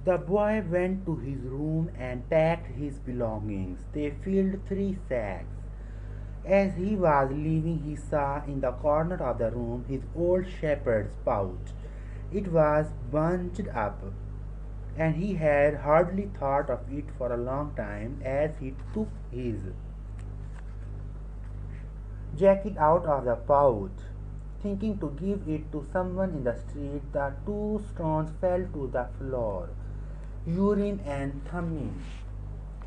The boy went to his room and packed his belongings. They filled 3 sacks. As he was leaving, he saw in the corner of the room his old shepherd's pouch. It was bunched up, and he had hardly thought of it for a long time as he took his jacket out of the pouch. Thinking to give it to someone in the street, the 2 stones fell to the floor. Urim and Thummim.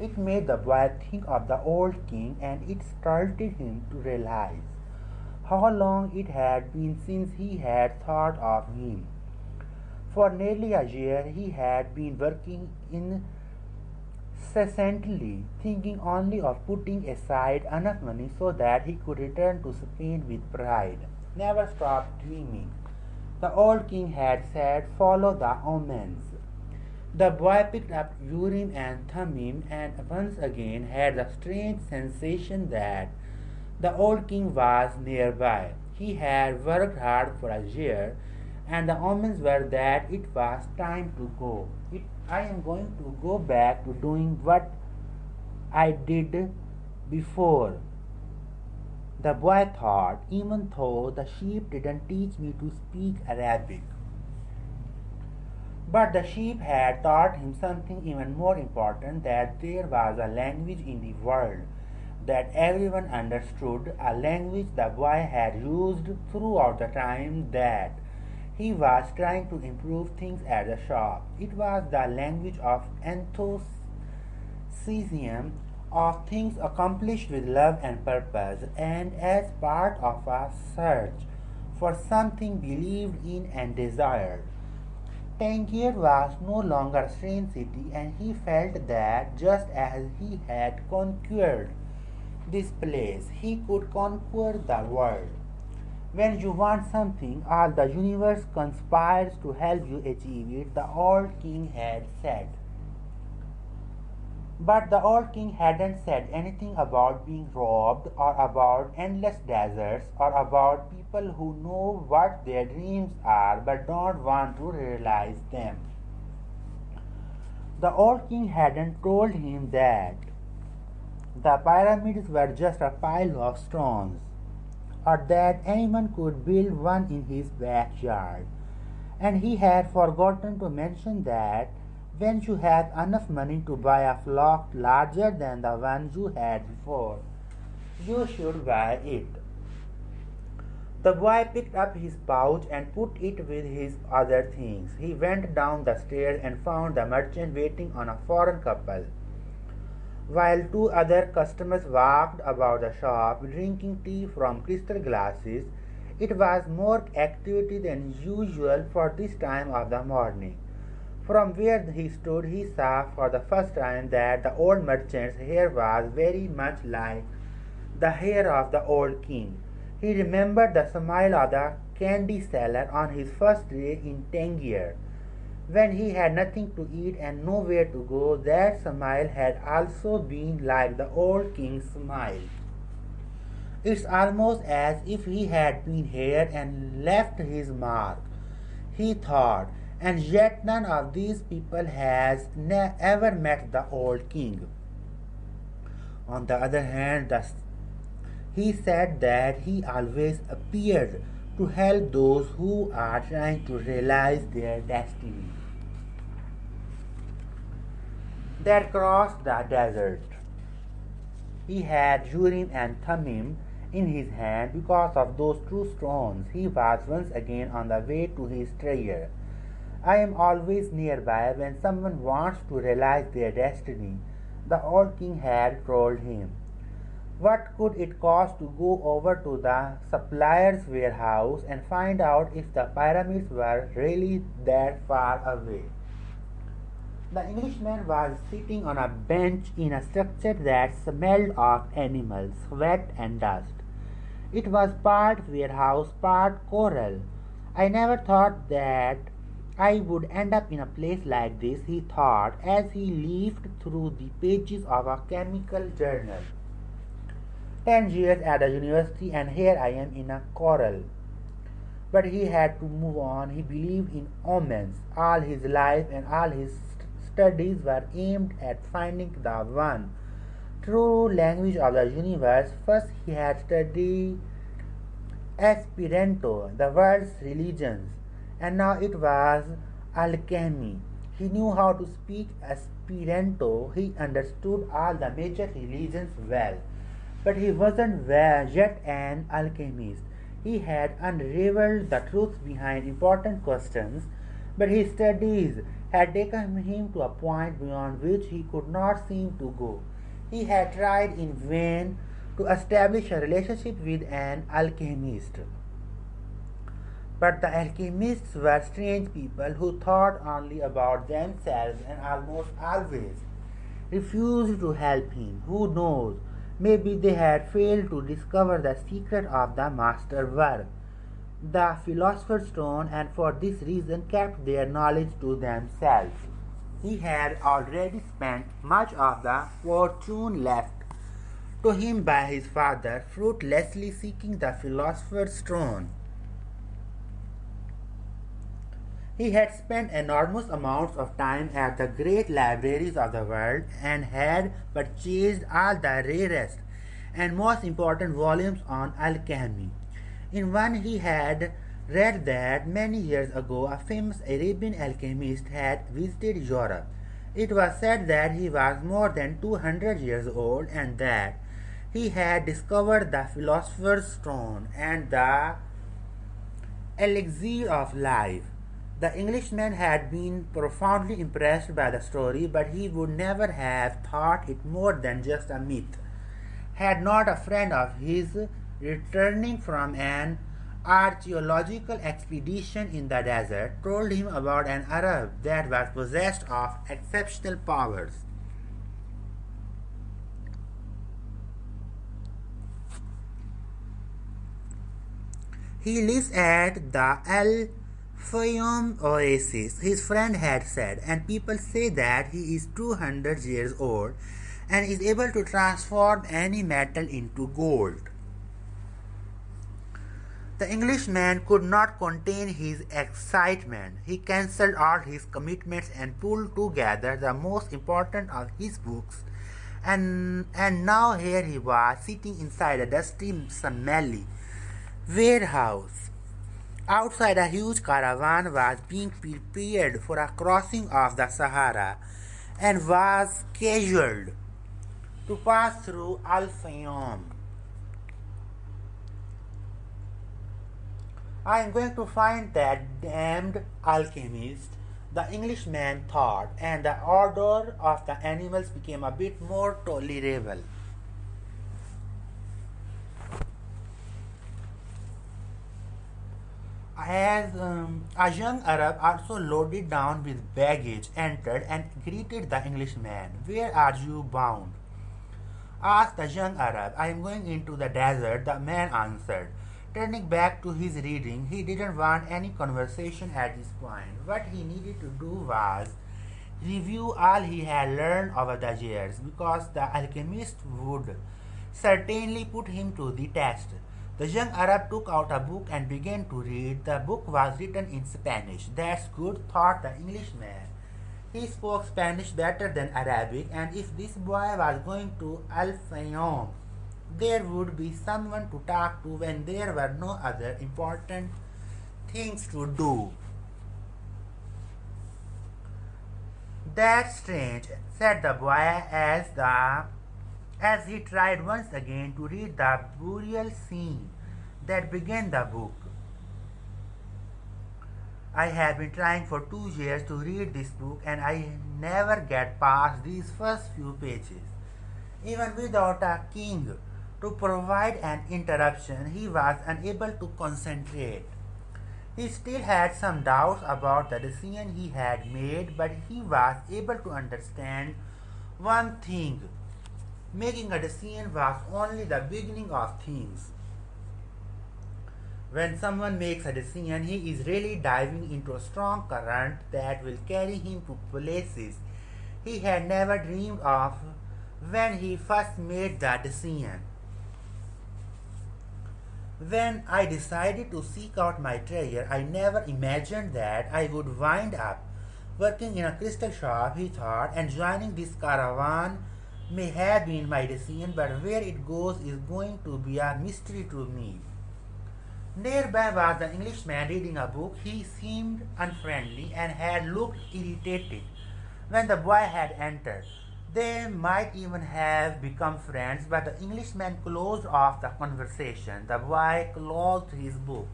It made the boy think of the old king, and it startled him to realize how long it had been since he had thought of him. For nearly a year he had been working incessantly, thinking only of putting aside enough money so that he could return to Spain with pride. Never stopped dreaming. The old king had said, "Follow the omens." The boy picked up Urim and Thummim and once again had the strange sensation that the old king was nearby. He had worked hard for a year, and the omens were that it was time to go. I am going to go back to doing what I did before. The boy thought, even though the sheep didn't teach me to speak Arabic. But the sheep had taught him something even more important, that there was a language in the world that everyone understood, a language the boy had used throughout the time that he was trying to improve things at the shop. It was the language of enthusiasm, of things accomplished with love and purpose, and as part of a search for something believed in and desired. Tangier was no longer a strange city, and he felt that just as he had conquered this place, he could conquer the world. When you want something, all the universe conspires to help you achieve it, the old king had said. But the old king hadn't said anything about being robbed, or about endless deserts, or about people who know what their dreams are but don't want to realize them. The old king hadn't told him that the pyramids were just a pile of stones, or that anyone could build one in his backyard. And he had forgotten to mention that when you have enough money to buy a flock larger than the one you had before, you should buy it. The boy picked up his pouch and put it with his other things. He went down the stairs and found the merchant waiting on a foreign couple, while 2 other customers walked about the shop drinking tea from crystal glasses. It was more activity than usual for this time of the morning. From where he stood, he saw for the first time that the old merchant's hair was very much like the hair of the old king. He remembered the smile of the candy seller on his first day in Tangier, when he had nothing to eat and nowhere to go. That smile had also been like the old king's smile. It's almost as if he had been here and left his mark, he thought, and yet none of these people has ever met the old king. On the other hand, he said that he always appeared to help those who are trying to realize their destiny. That crossed the desert. He had Urim and Thummim in his hand. Because of those 2 stones, he was once again on the way to his treasure. I am always nearby when someone wants to realize their destiny, the old king had told him. What could it cost to go over to the supplier's warehouse and find out if the pyramids were really that far away? The Englishman was sitting on a bench in a structure that smelled of animals, sweat, and dust. It was part warehouse, part coral. I never thought that I would end up in a place like this, he thought as he leafed through the pages of a chemical journal. 10 years at the university, and here I am in a coral. But he had to move on. He believed in omens all his life, and all his studies were aimed at finding the one true language of the universe. First, he had studied Esperanto, the world's religions, and now it was alchemy. He knew how to speak Esperanto, he understood all the major religions well, but he wasn't yet an alchemist. He had unraveled the truth behind important questions, but his studies had taken him to a point beyond which he could not seem to go. He had tried in vain to establish a relationship with an alchemist. But the alchemists were strange people who thought only about themselves and almost always refused to help him. Who knows? Maybe they had failed to discover the secret of the master work, the philosopher's stone, and for this reason kept their knowledge to themselves. He had already spent much of the fortune left to him by his father fruitlessly seeking the philosopher's stone. He had spent enormous amounts of time at the great libraries of the world and had purchased all the rarest and most important volumes on alchemy. In one he had read that many years ago a famous Arabian alchemist had visited Europe. It was said that he was more than 200 years old and that he had discovered the philosopher's stone and the elixir of life. The Englishman had been profoundly impressed by the story, but he would never have thought it more than just a myth. Had not a friend of his, returning from an archaeological expedition in the desert, told him about an Arab that was possessed of exceptional powers. He lives at the Al Fayoum oasis, his friend had said, and people say that he is 200 years old and is able to transform any metal into gold. The Englishman could not contain his excitement. He cancelled all his commitments and pulled together the most important of his books, and now here he was sitting inside a dusty, smelly warehouse. Outside, a huge caravan was being prepared for a crossing of the Sahara and was scheduled to pass through Al Fayoum. I am going to find that damned alchemist, the Englishman thought, and the odor of the animals became a bit more tolerable. As a young Arab, also loaded down with baggage, entered and greeted the Englishman. "Where are you bound?" asked the young Arab. "I am going into the desert," the man answered. Turning back to his reading, he didn't want any conversation at this point. What he needed to do was review all he had learned over the years, because the alchemist would certainly put him to the test. The young Arab took out a book and began to read. The book was written in Spanish. "That's good," thought the Englishman. He spoke Spanish better than Arabic, and if this boy was going to Al Fayoum, there would be someone to talk to when there were no other important things to do. "That's strange," said the boy as he tried once again to read the burial scene that began the book. "I have been trying for 2 years to read this book and I never get past these first few pages." Even without a king to provide an interruption, he was unable to concentrate. He still had some doubts about the decision he had made, but he was able to understand one thing. Making a decision was only the beginning of things. When someone makes a decision, he is really diving into a strong current that will carry him to places he had never dreamed of when he first made the decision. When I decided to seek out my treasure, I never imagined that I would wind up working in a crystal shop, he thought, and joining this caravan may have been my decision, but where it goes is going to be a mystery to me. Nearby was the Englishman reading a book. He seemed unfriendly and had looked irritated when the boy had entered. They might even have become friends, but the Englishman closed off the conversation. The boy closed his book.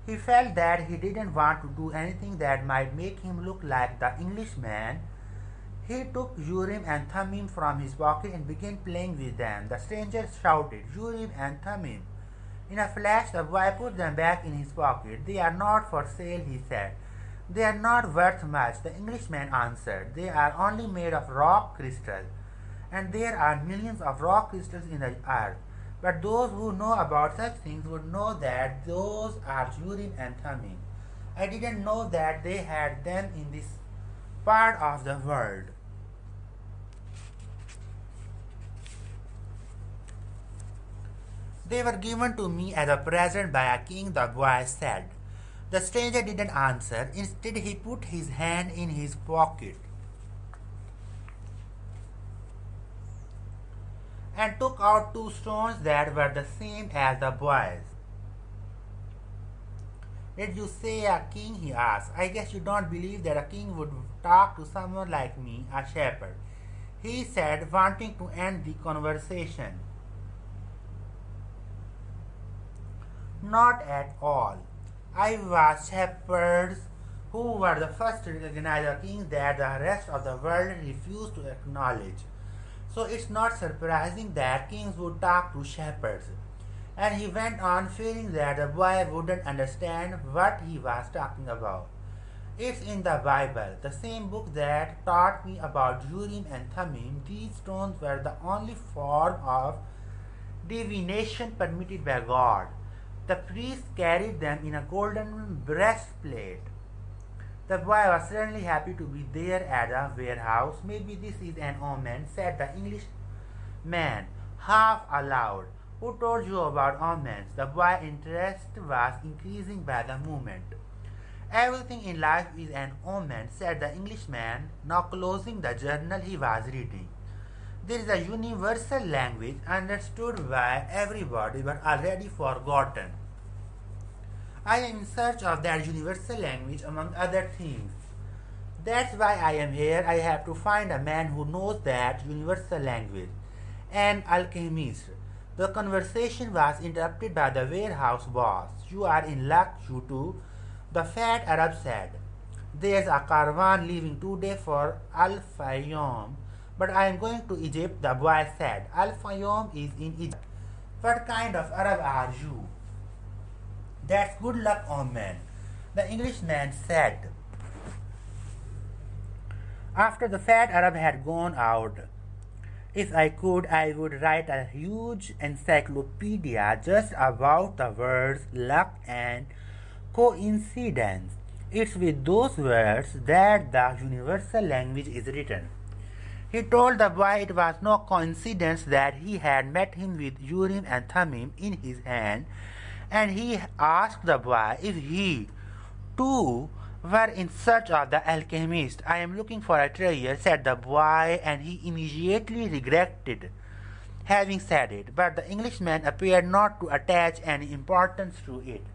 He felt that he didn't want to do anything that might make him look like the Englishman. He took Urim and Thummim from his pocket and began playing with them. The stranger shouted, "Urim and Thummim." In a flash, the boy put them back in his pocket. "They are not for sale," he said. "They are not worth much," the Englishman answered. "They are only made of rock crystal, and there are millions of rock crystals in the earth. But those who know about such things would know that those are Urim and Thummim. I didn't know that they had them in this part of the world." "They were given to me as a present by a king," the boy said. The stranger didn't answer. Instead, he put his hand in his pocket and took out two stones that were the same as the boy's. "Did you say a king?" he asked. "I guess you don't believe that a king would talk to someone like me, a shepherd," he said, wanting to end the conversation. "Not at all. I was shepherds who were the first to recognize a king that the rest of the world refused to acknowledge. So it's not surprising that kings would talk to shepherds." And he went on, fearing that the boy wouldn't understand what he was talking about. "It's in the Bible, the same book that taught me about Urim and Thummim. These stones were the only form of divination permitted by God. The priests carried them in a golden breastplate." The boy was certainly happy to be there at the warehouse. "Maybe this is an omen," said the Englishman, half aloud. "Who told you about omens?" The boy's interest was increasing by the moment. "Everything in life is an omen," said the Englishman, now closing the journal he was reading. "There is a universal language understood by everybody but already forgotten. I am in search of that universal language among other things. That's why I am here. I have to find a man who knows that universal language. An alchemist." The conversation was interrupted by the warehouse boss. "You are in luck, you two," the fat Arab said. "There's a caravan leaving today for Al-Fayoum, but I am going to Egypt," the boy said. "Al-Fayoum is in Egypt." "What kind of Arab are you?" "That's good luck, omen," the Englishman said. After the fat Arab had gone out, "If I could, I would write a huge encyclopedia just about the words luck and coincidence. It's with those words that the universal language is written." He told the boy it was no coincidence that he had met him with Urim and Thummim in his hand, and he asked the boy if he, too, were in search of the alchemist. "I am looking for a treasure," said the boy, and he immediately regretted having said it. But the Englishman appeared not to attach any importance to it.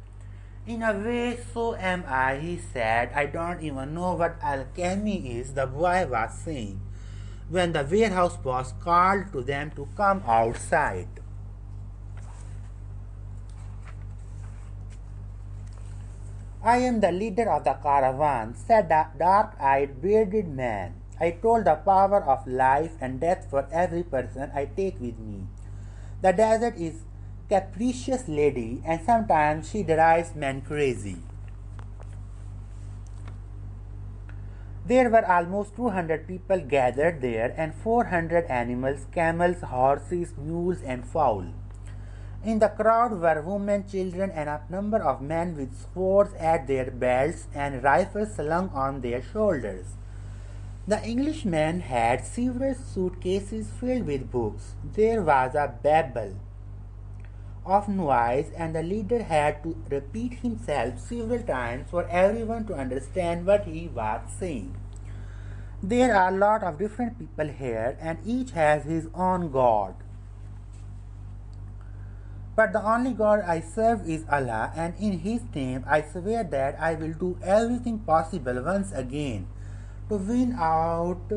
"In a way, so am I," he said. "I don't even know what alchemy is," the boy was saying, when the warehouse boss called to them to come outside. "I am the leader of the caravan," said the dark-eyed, bearded man. "I told the power of life and death for every person I take with me. The desert is capricious lady, and sometimes she drives men crazy." There were almost 200 people gathered there, and 400 animals, camels, horses, mules, and fowl. In the crowd were women, children, and a number of men with swords at their belts and rifles slung on their shoulders. The Englishman had several suitcases filled with books. There was a babel of noise, and the leader had to repeat himself several times for everyone to understand what he was saying. There are a lot of different people here, and each has his own God. But the only God I serve is Allah, and in His name I swear that I will do everything possible once again to win out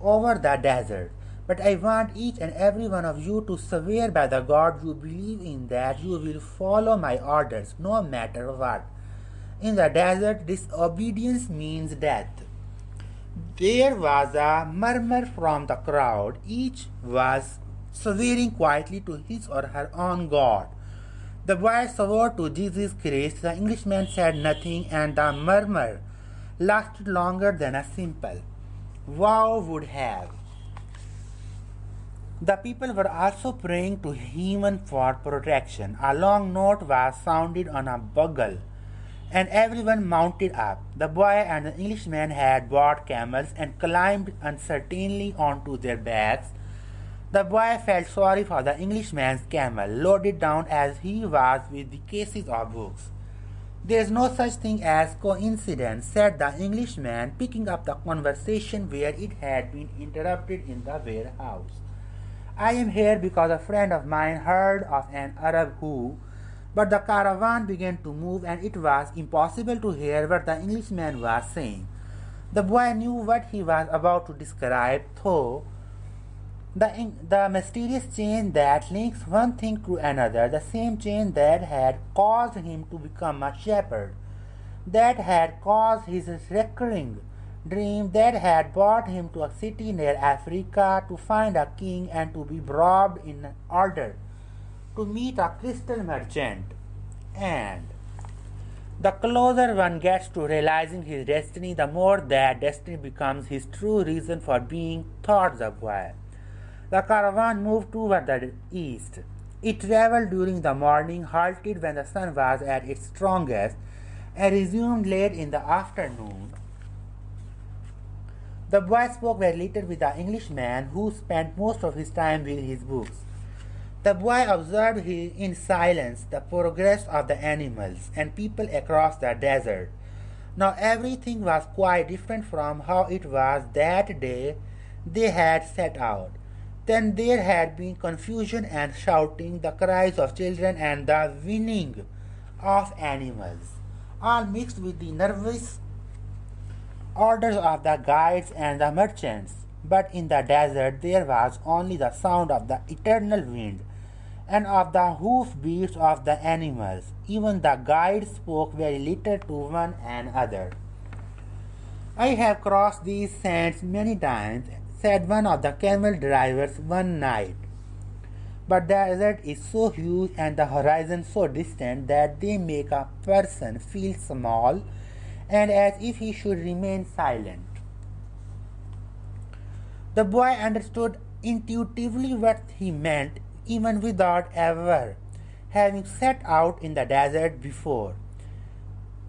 over the desert. But I want each and every one of you to swear by the God you believe in that you will follow my orders no matter what. In the desert, disobedience means death. There was a murmur from the crowd. Each was swearing quietly to his or her own God. The boy swore to Jesus Christ. The Englishman said nothing, and the murmur lasted longer than a simple vow would have. The people were also praying to heaven for protection. A long note was sounded on a bugle, and everyone mounted up. The boy and the Englishman had bought camels and climbed uncertainly onto their backs. The boy felt sorry for the Englishman's camel, loaded down as he was with the cases of books. "There is no such thing as coincidence," said the Englishman, picking up the conversation where it had been interrupted in the warehouse. "I am here because a friend of mine heard of an Arab who—" But the caravan began to move, and it was impossible to hear what the Englishman was saying. The boy knew what he was about to describe, though. The mysterious chain that links one thing to another, the same chain that had caused him to become a shepherd, that had caused his recurring dream, that had brought him to a city near Africa to find a king and to be robbed in order to meet a crystal merchant. And the closer one gets to realizing his destiny, the more that destiny becomes his true reason for being, thought the boy. The caravan moved toward the east. It traveled during the morning, halted when the sun was at its strongest, and resumed late in the afternoon. The boy spoke very little with the Englishman, who spent most of his time with his books. The boy observed in silence the progress of the animals and people across the desert. Now everything was quite different from how it was that day they had set out. Then there had been confusion and shouting, the cries of children and the whinnying of animals, all mixed with the nervous orders of the guides and the merchants. But in the desert there was only the sound of the eternal wind and of the hoof beats of the animals. Even the guides spoke very little to one another. "I have crossed these sands many times," said one of the camel drivers one night. "But the desert is so huge and the horizon so distant that they make a person feel small and as if he should remain silent." The boy understood intuitively what he meant, even without ever having set out in the desert before.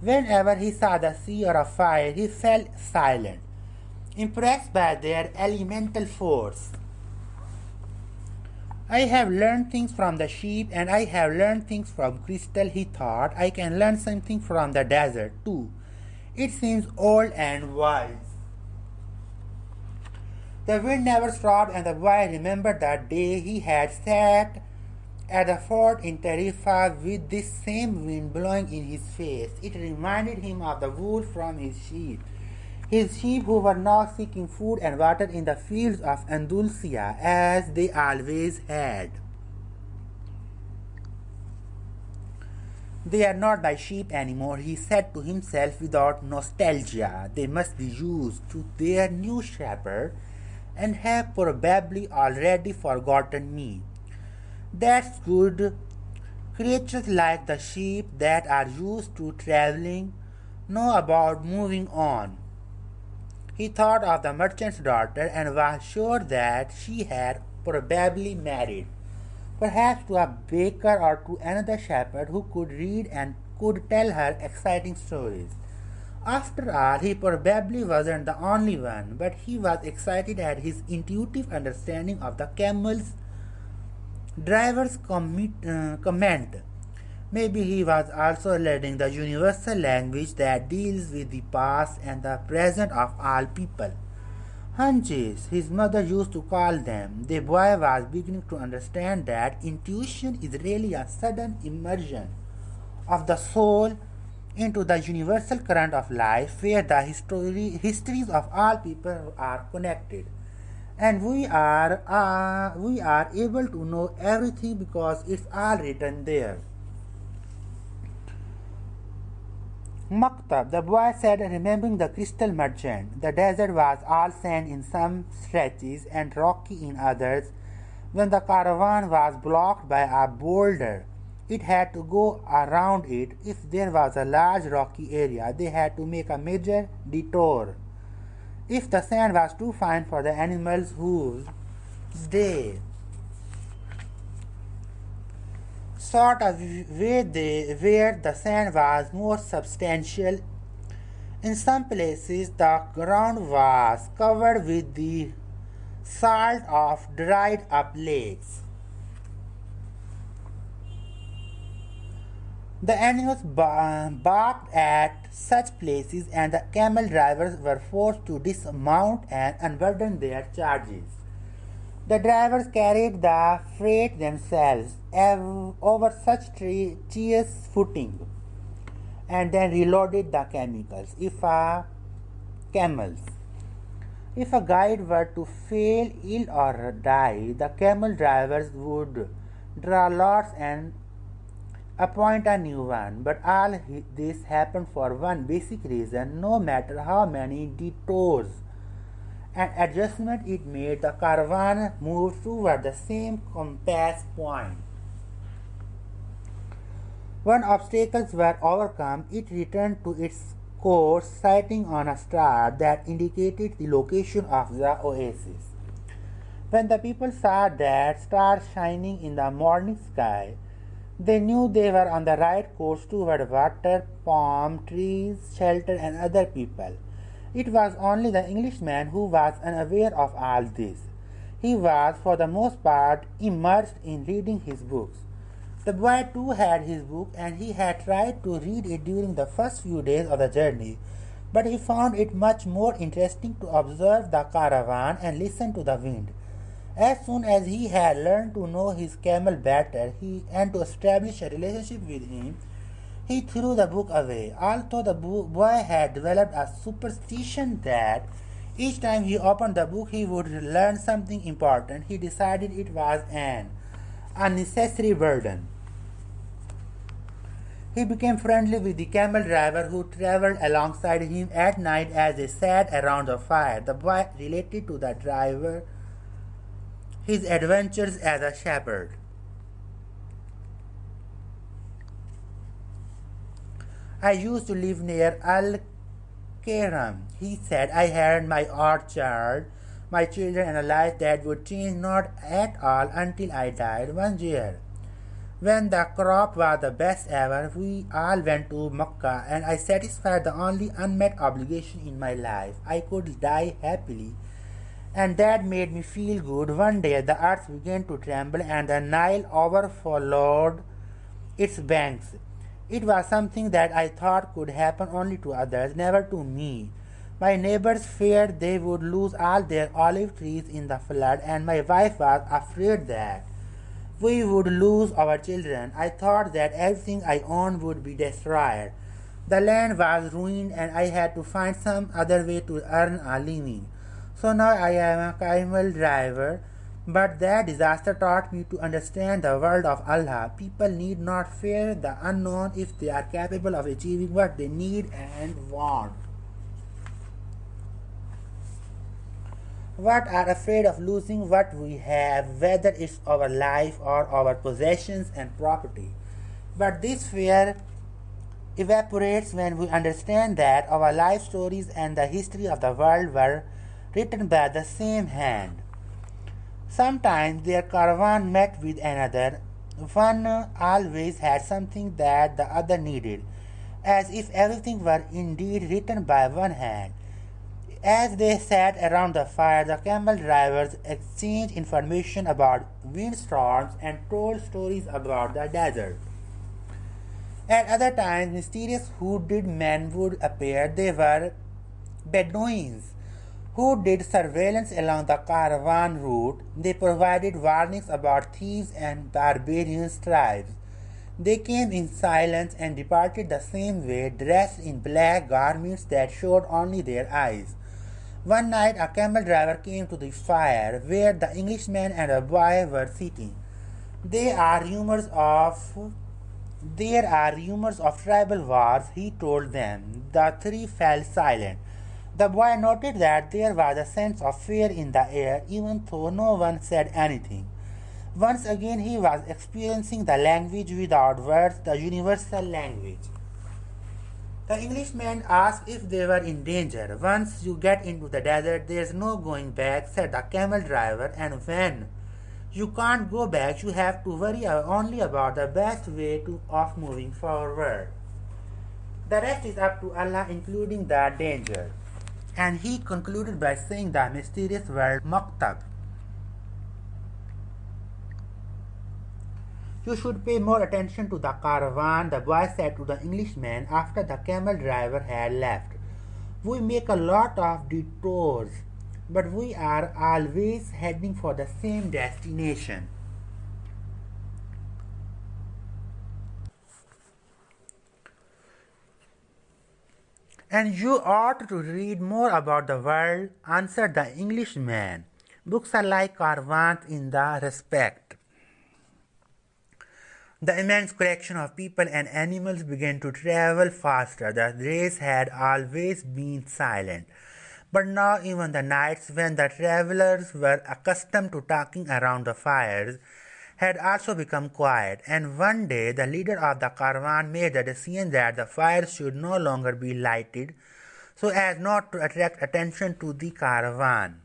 Whenever he saw the sea or a fire, he felt silent, impressed by their elemental force. "I have learned things from the sheep, and I have learned things from crystal," he thought. "I can learn something from the desert, too. It seems old and wise." The wind never stopped, and the boy remembered that day he had sat at the fort in Tarifa with this same wind blowing in his face. It reminded him of the wool from his sheep who were now seeking food and water in the fields of Andalusia, as they always had. "They are not my sheep anymore," he said to himself without nostalgia. "They must be used to their new shepherd and have probably already forgotten me. That's good. Creatures like the sheep that are used to traveling know about moving on." He thought of the merchant's daughter and was sure that she had probably married, perhaps to a baker or to another shepherd who could read and could tell her exciting stories. After all, he probably wasn't the only one, but he was excited at his intuitive understanding of the camel's Drivers comment. Maybe he was also learning the universal language that deals with the past and the present of all people. Hunches, his mother used to call them. The boy was beginning to understand that intuition is really a sudden immersion of the soul into the universal current of life where the histories of all people are connected. And we are able to know everything because it's all written there. Maktab, the boy said, remembering the crystal merchant. The desert was all sand in some stretches and rocky in others. When the caravan was blocked by a boulder, it had to go around it. If there was a large rocky area, they had to make a major detour. If the sand was too fine for the animals' hooves, they sought a way where the sand was more substantial. In some places, the ground was covered with the salt of dried up lakes. The animals barked at such places, and the camel drivers were forced to dismount and unburden their charges. The drivers carried the freight themselves over such treacherous footing and then reloaded the camels. If a guide were to fail ill or die, the camel drivers would draw lots and appoint a new one. But all this happened for one basic reason: no matter how many detours and adjustment it made, the caravan moved toward the same compass point. When obstacles were overcome, it returned to its course, sighting on a star that indicated the location of the oasis. When the people saw that star shining in the morning sky, they knew they were on the right course toward water, palm trees, shelter, and other people. It was only the Englishman who was unaware of all this. He was, for the most part, immersed in reading his books. The boy too had his book, and he had tried to read it during the first few days of the journey, but he found it much more interesting to observe the caravan and listen to the wind. As soon as he had learned to know his camel better and to establish a relationship with him, he threw the book away. Although the boy had developed a superstition that each time he opened the book he would learn something important, he decided it was an unnecessary burden. He became friendly with the camel driver who traveled alongside him at night as they sat around the fire. The boy related to the driver his adventures as a shepherd. I used to live near Al Karam, he said. I had my orchard, my children, and a life that would change not at all until I died one year. When the crop was the best ever, we all went to Mecca, and I satisfied the only unmet obligation in my life. I could die happily, and that made me feel good. One day the earth began to tremble, and the Nile overflowed its banks. It was something that I thought could happen only to others, never to me. My neighbors feared they would lose all their olive trees in the flood, and my wife was afraid that we would lose our children. I thought that everything I owned would be destroyed. The land was ruined, and I had to find some other way to earn a living. So now I am a camel driver. But that disaster taught me to understand the world of Allah. People need not fear the unknown if they are capable of achieving what they need and want. What are afraid of losing what we have, whether it's our life or our possessions and property. But this fear evaporates when we understand that our life stories and the history of the world were written by the same hand. Sometimes their caravan met with another. One always had something that the other needed, as if everything were indeed written by one hand. As they sat around the fire, the camel drivers exchanged information about windstorms and told stories about the desert. At other times, mysterious hooded men would appear. They were Bedouins who did surveillance along the caravan route. They provided warnings about thieves and barbarian tribes. They came in silence and departed the same way, dressed in black garments that showed only their eyes. One night a camel driver came to the fire where the Englishman and a boy were sitting. There are rumors of tribal wars, he told them. The three fell silent. The boy noted that there was a sense of fear in the air, even though no one said anything. Once again he was experiencing the language without words, the universal language. The Englishman asked if they were in danger. Once you get into the desert, there is no going back, said the camel driver, and when you can't go back, you have to worry only about the best way of moving forward. The rest is up to Allah, including the danger. And he concluded by saying the mysterious word Maktab. You should pay more attention to the caravan, the boy said to the Englishman after the camel driver had left. We make a lot of detours, but we are always heading for the same destination. And you ought to read more about the world, answered the Englishman. Books are like caravans in the respect. The immense collection of people and animals began to travel faster. The race had always been silent, but now even the nights when the travelers were accustomed to talking around the fires had also become quiet, and one day the leader of the caravan made the decision that the fires should no longer be lighted so as not to attract attention to the caravan.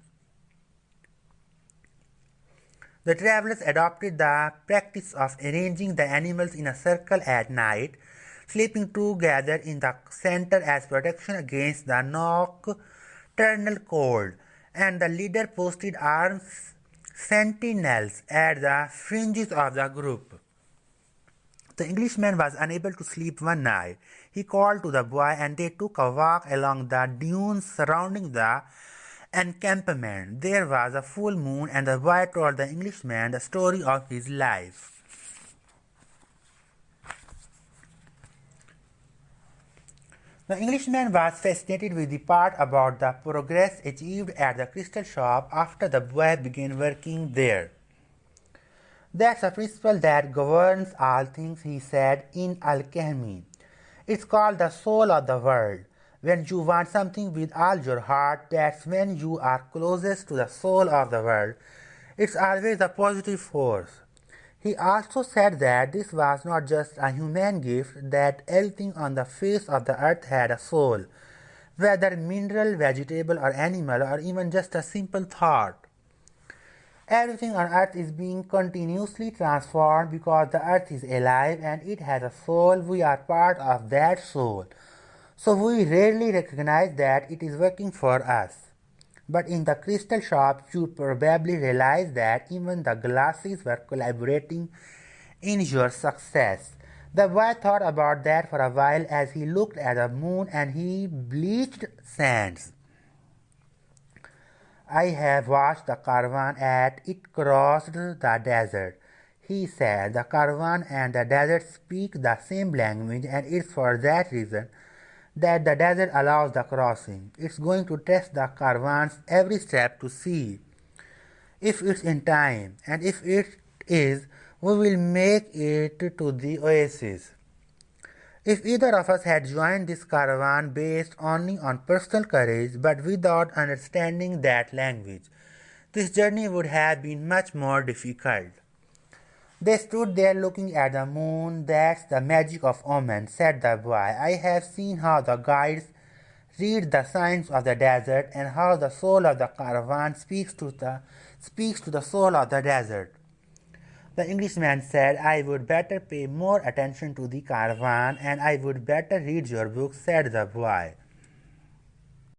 The travelers adopted the practice of arranging the animals in a circle at night, sleeping together in the center as protection against the nocturnal cold, and the leader posted armed sentinels at the fringes of the group. The Englishman was unable to sleep one night. He called to the boy and they took a walk along the dunes surrounding the encampment. There was a full moon and the boy told the Englishman the story of his life. The Englishman was fascinated with the part about the progress achieved at the crystal shop after the boy began working there. That's a principle that governs all things, he said, in alchemy. It's called the soul of the world. When you want something with all your heart, that's when you are closest to the soul of the world. It's always a positive force. He also said that this was not just a human gift, that everything on the face of the earth had a soul, whether mineral, vegetable, or animal, or even just a simple thought. Everything on earth is being continuously transformed because the earth is alive and it has a soul. We are part of that soul. So we rarely recognize that it is working for us. But in the crystal shop, you probably realize that even the glasses were collaborating in your success. The boy thought about that for a while as he looked at the moon and he bleached sands. I have watched the caravan as it crossed the desert, he said. The caravan and the desert speak the same language, and it's for that reason that the desert allows the crossing. It's going to test the caravans every step to see if it's in time, and if it is, we will make it to the oasis. If either of us had joined this caravan based only on personal courage but without understanding that language, this journey would have been much more difficult. They stood there looking at the moon. That's the magic of omens, said the boy. I have seen how the guides read the signs of the desert and how the soul of the caravan speaks to the soul of the desert. The Englishman said, I would better pay more attention to the caravan and I would better read your book, said the boy.